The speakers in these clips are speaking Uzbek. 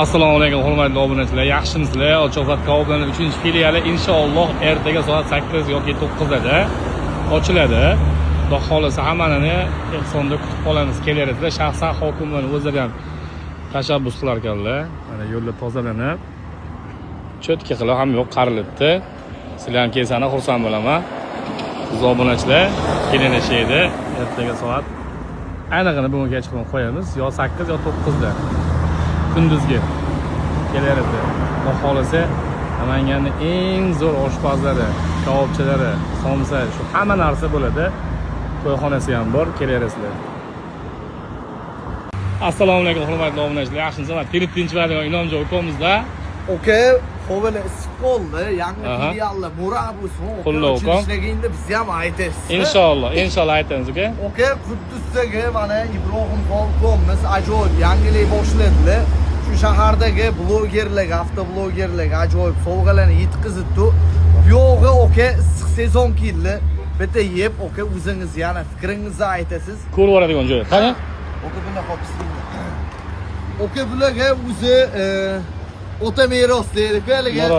Assalomu alaykum hurmatli obunachilar, yaxshimisizlar? Ochoqat Kobulning 3-filiali inshaalloh ertaga soat 8 yoki 9 da ochiladi. Xudo xolisa hammasini ehsonda kutib qolamiz. Kelaverasizlar. Shaxsan hokimlarning o'zlari ham tashabbus qilar ekanlar. Mana yo'llar tozalanib, cho'tka qilib ham yo'q qarilibdi. Sizlar ham kelsanglar xursand bo'laman. Siz obunachilar kelinishaydi. Ertaga soat aniqini bugunga chiqib qo'yamiz. Yo 8 yo 9 da. Kunduzgi kelardi. Xudo xolisa Namanganning eng zo'r oshpazlari, kebabchilari, somsa, shu hamma narsa bo'ladi. To'yxonasi ham bor, kelarasizlar. Assalomu alaykum hurmatli obunachilar. Yaxshimisizlar? Perib tinchlaydigan Inomjon ukamizda. Oka, xovini isib qoldi. Yangi filiallar murabbusi. Ochilishligingda biz ham aytasiz. Inshaalloh aytamiz, uka. Oka, Quddusdagi mana Ibrohim Xolqomimiz ajoyib yangilik boshladilar. Shu shahardagi blogerlar, avtoblogerlar ajoyib sovg'alarni yetkazibdi. Yo'g'i oka, issiq sezon keldi. Bitta yeb, oka, o'zingiz yana fikringizni aytasiz. Ko'rib boradigan joy. Qani? Oka, buni qo'yibsizlar. Oka, bularga o'zi ota meros deydi-ku,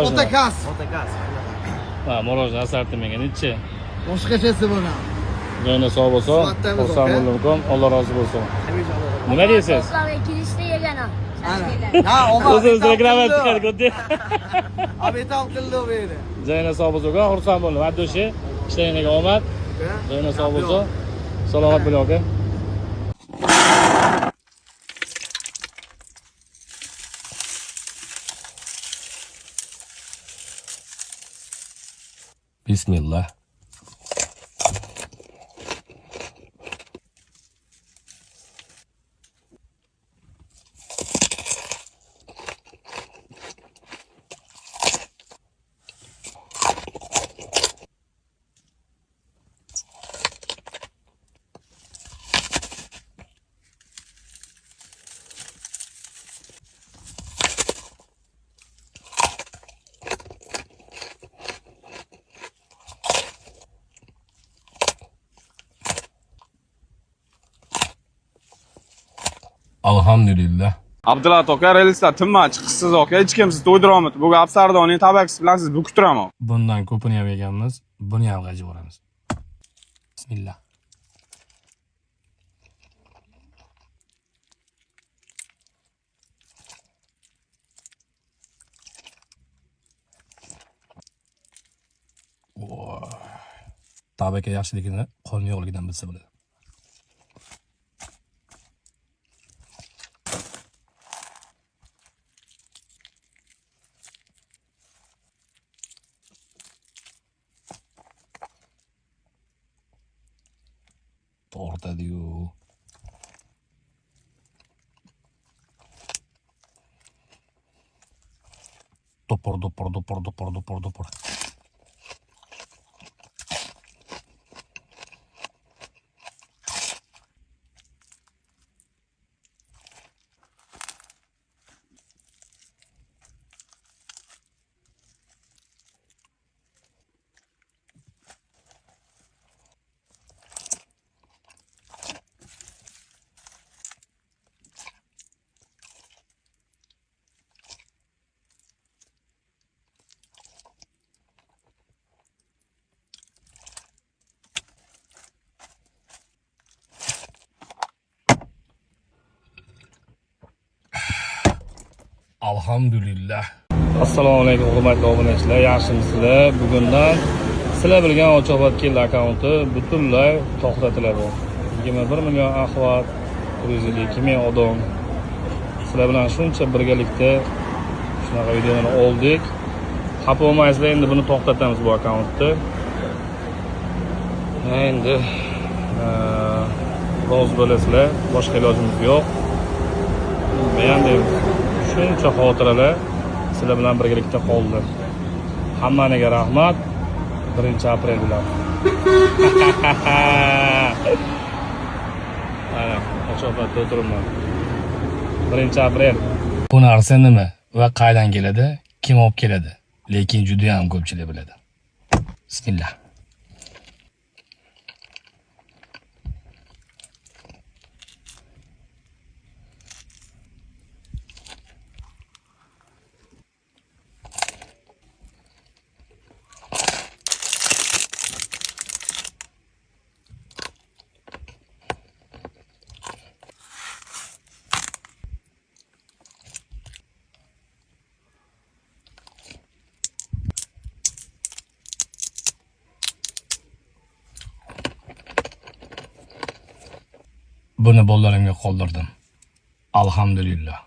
ota kas. Ha, morojna assortimentiga nechi? Boshqachasi buni. Joyna sog' bo'lsin. Xursand bo'ldim. Alloh rozi bo'lsin. Nima deysiz? Kirishda yegana. Ha, o'zingiz reklamat qildi. Abetal qildi u yerda. Joyna sog' bo'lsin, xursand bo'ldim. Addoshi, ishlaringiga omad. Joyna sog' bo'lsin. Salomat bo'ling aka. Bismillah. Alhamdulillah. Abdulla aka, relslar tinmay chiqsiz aka, hech kim siz to'ydirolmadi. Bu Absardoning tabakisi bilan siz bukib turaman. Bundan ko'pini ham yeganmiz. Buni ham g'ajib olamiz. Bismillah. Tabaka yaxshiligini qonli yo'qligidan bilsa bo'ladi. Tortadiyu. Dopor. Alhamdulillah. Assalomu alaykum hurmatli obunachilar, yaxshimisizlar? Bugundan sizlar bilgan Ochoqbat Keldi akkaunti butunlay to'xtatiladi. 21 million ahvat, 102 ming odam. Sizlar bilan shuncha birgalikda shunaqa videolarni oldik. Xafa bo'lmaysizlar, endi buni to'xtatamiz bu akkauntni. Endi rozi bo'lasizlar, boshqa ilojimiz yo'q. Beğendim. Shuncha xotiralar sizlar bilan birgalikda qoldi. Hammaniga rahmat. 1-aprel bilan. Mana, Ochoqbatda o'tiribman. 1-aprel. Bu narsa nima va qaydan keladi? Kim olib keladi? Lekin juda ham ko'pchilik biladi. Bismillah. buni bolalarimga qoldirdim. Alhamdulillah.